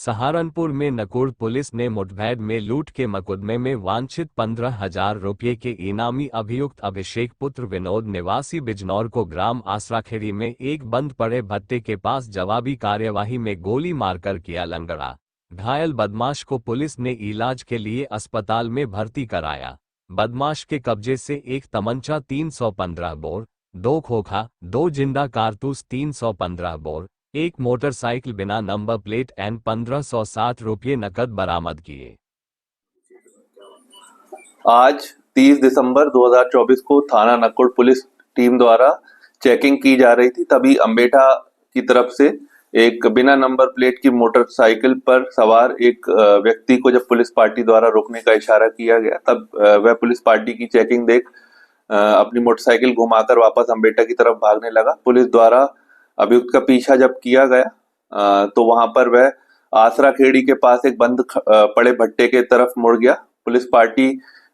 सहारनपुर में नकुड़ पुलिस ने मुठभेड़ में लूट के मुकदमे में वांछित 15,000 रुपये के इनामी अभियुक्त अभिषेक पुत्र विनोद निवासी बिजनौर को ग्राम आसराखेड़ी में एक बंद पड़े भट्टे के पास जवाबी कार्यवाही में गोली मारकर किया लंगड़ा। घायल बदमाश को पुलिस ने इलाज के लिए अस्पताल में भर्ती कराया। बदमाश के कब्जे से एक तमंचा 315 बोर, 2 खोखा, 2 जिंदा कारतूस 315 बोर, एक मोटरसाइकिल बिना नंबर प्लेट एंड 1560 रुपये नकद बरामद किए। आज 30 दिसंबर 2024 को थाना नकुड़ पुलिस टीम द्वारा चेकिंग की जा रही थी, तभी अम्बेठा की तरफ से एक बिना नंबर प्लेट की मोटरसाइकिल पर सवार एक व्यक्ति को जब पुलिस पार्टी द्वारा रोकने का इशारा किया गया, तब वह पुलिस पार्टी की चेकिंग देख अपनी मोटरसाइकिल घुमाकर वापस अम्बेठा की तरफ भागने लगा। पुलिस द्वारा अभियुक्त का पीछा जब किया गया तो वहां पर वह आसरा खेड़ी के पास एक बंद पड़े भट्टे के तरफ मुड़ गया। पुलिस पार्टी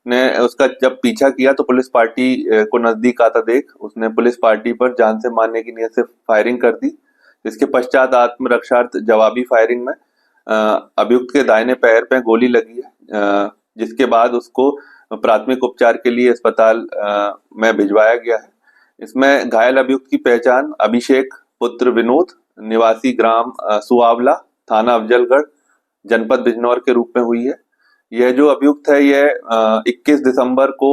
ने उसका जब पीछा किया तो पुलिस पार्टी को नजदीक आता देख उसने पुलिस पार्टी पर जान से मारने की नीयत से फायरिंग कर दी। इसके पश्चात आत्मरक्षार्थ जवाबी फायरिंग में अभियुक्त के दाहिने पैर पे गोली लगी है, जिसके बाद उसको प्राथमिक उपचार के लिए अस्पताल में भिजवाया गया है। इसमें घायल अभियुक्त की पहचान अभिषेक पुत्र विनोद निवासी ग्राम सुआवला, थाना अफजलगढ़, जनपद बिजनौर के रूप में हुई है। यह जो अभियुक्त है यह 21 दिसंबर को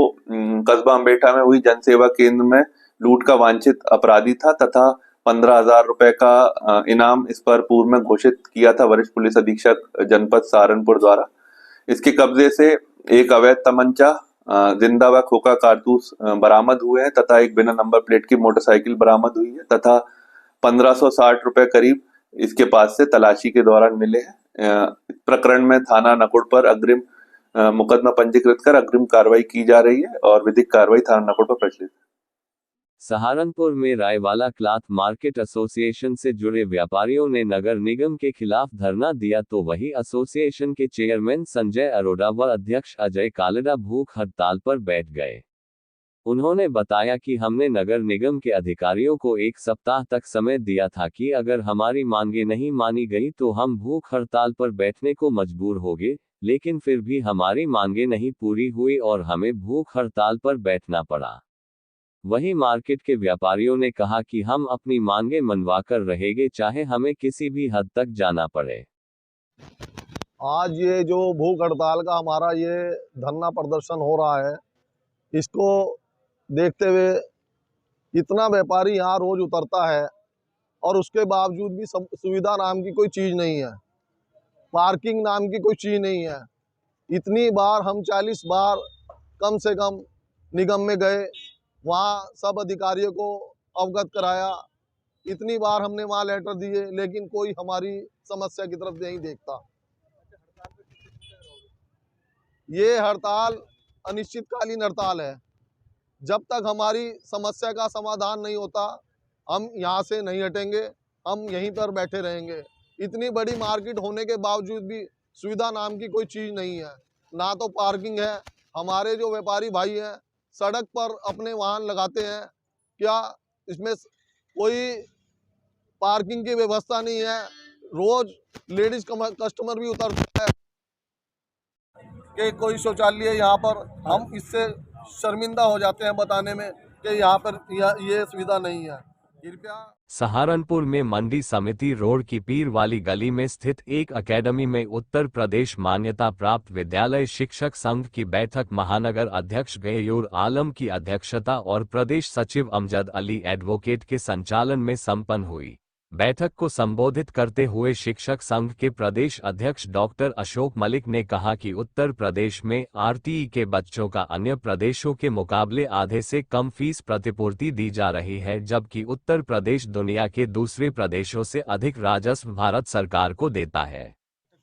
कस्बा अम्बेठा में हुई जनसेवा केंद्र में लूट का वांछित अपराधी था तथा 15,000 रुपए का इनाम इस पर पूर्व में घोषित किया था वरिष्ठ पुलिस अधीक्षक जनपद सहारनपुर द्वारा। इसके कब्जे से एक अवैध तमंचा, जिंदा व खोखा कारतूस बरामद हुए हैं तथा एक बिना नंबर प्लेट की मोटरसाइकिल बरामद हुई है तथा 1560 रुपए करीब इसके पास से तलाशी के दौरान मिले हैं। प्रकरण में थाना नकुड़ पर अग्रिम मुकदमा पंजीकृत कर अग्रिम कार्रवाई की जा रही है और विधिक कार्रवाई थाना नकुड़ पर प्रचलित है। सहारनपुर में रायवाला क्लॉथ मार्केट एसोसिएशन से जुड़े व्यापारियों ने नगर निगम के खिलाफ धरना दिया, तो वही एसोसिएशन के चेयरमैन संजय अरोड़ा व अध्यक्ष अजय कालड़ा भूख हड़ताल पर बैठ गए। उन्होंने बताया कि हमने नगर निगम के अधिकारियों को 1 सप्ताह तक समय दिया था कि अगर हमारी मांगे नहीं मानी गई तो हम भूख हड़ताल पर बैठने को मजबूर होंगे, लेकिन फिर भी हमारी मांगे नहीं पूरी हुई और हमें भूख हड़ताल पर बैठना पड़ा। वहीं मार्केट के व्यापारियों ने कहा कि हम अपनी मांगे मनवाकर रहेंगे, चाहे हमें किसी भी हद तक जाना पड़े। आज ये जो भूख हड़ताल का हमारा ये धरना प्रदर्शन हो रहा है, इसको देखते हुए इतना व्यापारी यहाँ रोज उतरता है और उसके बावजूद भी सुविधा नाम की कोई चीज़ नहीं है, पार्किंग नाम की कोई चीज़ नहीं है। इतनी बार हम 40 बार कम से कम निगम में गए, वहाँ सब अधिकारियों को अवगत कराया, इतनी बार हमने वहाँ लेटर दिए, लेकिन कोई हमारी समस्या की तरफ नहीं देखता। ये हड़ताल अनिश्चितकालीन हड़ताल है। जब तक हमारी समस्या का समाधान नहीं होता हम यहाँ से नहीं हटेंगे, हम यहीं पर बैठे रहेंगे। इतनी बड़ी मार्केट होने के बावजूद भी सुविधा नाम की कोई चीज़ नहीं है, ना तो पार्किंग है। हमारे जो व्यापारी भाई हैं सड़क पर अपने वाहन लगाते हैं, क्या इसमें कोई पार्किंग की व्यवस्था नहीं है। रोज लेडीज कस्टमर भी उतरता है कि कोई शौचालय यहाँ पर, हम इससे शर्मिंदा हो जाते हैं बताने में कि यहाँ पर ये सुविधा नहीं है। कृपया सहारनपुर में मंडी समिति रोड की पीर वाली गली में स्थित एक अकेडमी में उत्तर प्रदेश मान्यता प्राप्त विद्यालय शिक्षक संघ की बैठक महानगर अध्यक्ष गयूर आलम की अध्यक्षता और प्रदेश सचिव अमजद अली एडवोकेट के संचालन में संपन्न हुई। बैठक को संबोधित करते हुए शिक्षक संघ के प्रदेश अध्यक्ष डॉक्टर अशोक मलिक ने कहा कि उत्तर प्रदेश में आरटीई के बच्चों का अन्य प्रदेशों के मुकाबले आधे से कम फीस प्रतिपूर्ति दी जा रही है, जबकि उत्तर प्रदेश दुनिया के दूसरे प्रदेशों से अधिक राजस्व भारत सरकार को देता है।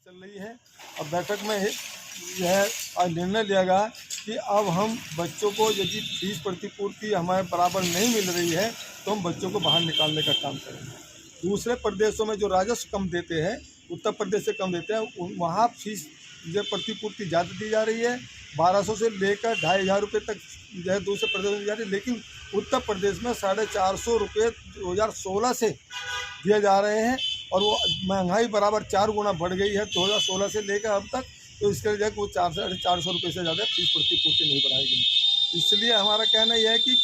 चल रही है। अब बैठक में यह निर्णय लिया गया कि अब हम बच्चों को यदि फीस प्रतिपूर्ति हमारे बराबर नहीं मिल रही है तो हम बच्चों को बाहर निकालने का काम करेंगे। दूसरे प्रदेशों में जो राजस्व कम देते हैं, उत्तर प्रदेश से कम देते हैं, वहाँ फीस जो प्रतिपूर्ति ज़्यादा दी जा रही है। 1200 से लेकर 2,500 रुपये तक जो है दूसरे प्रदेश में दी जा रही है, लेकिन उत्तर प्रदेश में 450 रुपये 2016 से दिए जा रहे हैं और वो महंगाई बराबर 4 गुना बढ़ गई है 2016 से लेकर अब तक। तो इसके लिए वो 400 रुपये से ज़्यादा फीस प्रतिपूर्ति नहीं बढ़ाई गई। इसलिए हमारा कहना यह है कि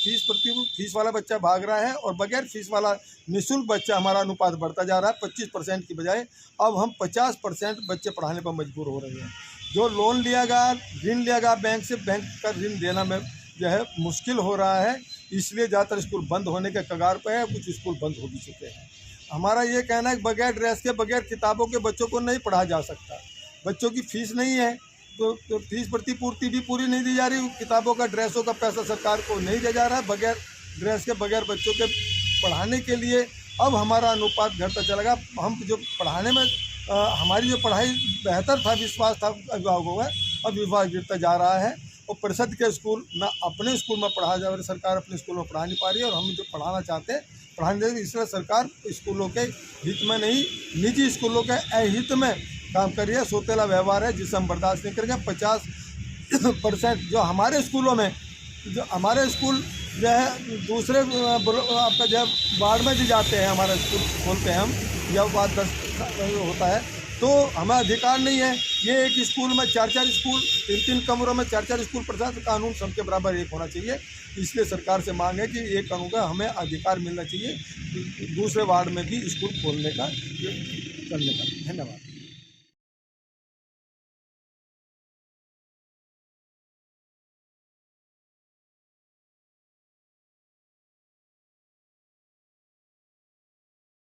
फीस वाला बच्चा भाग रहा है और बगैर फीस वाला निःशुल्क बच्चा हमारा अनुपात बढ़ता जा रहा है। 25% की बजाय अब हम 50% बच्चे पढ़ाने पर मजबूर हो रहे हैं। जो लोन लिया गया, ऋण लिया गया बैंक से, बैंक का ऋण देना में जो है मुश्किल हो रहा है। इसलिए ज़्यादातर स्कूल बंद होने के कगार पर है, कुछ स्कूल बंद हो भी चुके हैं। हमारा ये कहना है कि बगैर ड्रेस के, बगैर किताबों के बच्चों को नहीं पढ़ाया जा सकता। बच्चों की फीस नहीं है तो फीस प्रतिपूर्ति भी पूरी नहीं दी जा रही। किताबों का, ड्रेसों का पैसा सरकार को नहीं दिया जा रहा है। बगैर ड्रेस के, बगैर बच्चों के पढ़ाने के लिए अब हमारा अनुपात घटता चलेगा। हम जो पढ़ाने में हमारी जो पढ़ाई बेहतर था, विश्वास था अभिभावकों का, अब विश्वास गिरता जा रहा है। और परिषद के स्कूल ना अपने स्कूल में पढ़ाया जा रहा है, सरकार अपने स्कूल में पढ़ा नहीं पा रही है। और हम जो पढ़ाना चाहते हैं पढ़ाने देंगे, इसलिए सरकार स्कूलों के हित में नहीं, निजी स्कूलों के अहित में काम कर रही है। सोतेला व्यवहार है जिसे हम बर्दाश्त नहीं करेंगे। 50% जो हमारे स्कूलों में, जो हमारे स्कूल जो है दूसरे आपका जो वार्ड में भी जाते हैं, हमारा स्कूल खोलते हैं हम, या बात 10 होता है तो हमें अधिकार नहीं है। ये एक स्कूल में 4-4 स्कूल, 3-3 कमरों में 4-4 स्कूल प्रशासन, कानून सबके बराबर एक होना चाहिए। इसलिए सरकार से मांग है कि एक कानून का हमें अधिकार मिलना चाहिए दूसरे वार्ड में भी स्कूल खोलने का, करने का। धन्यवाद।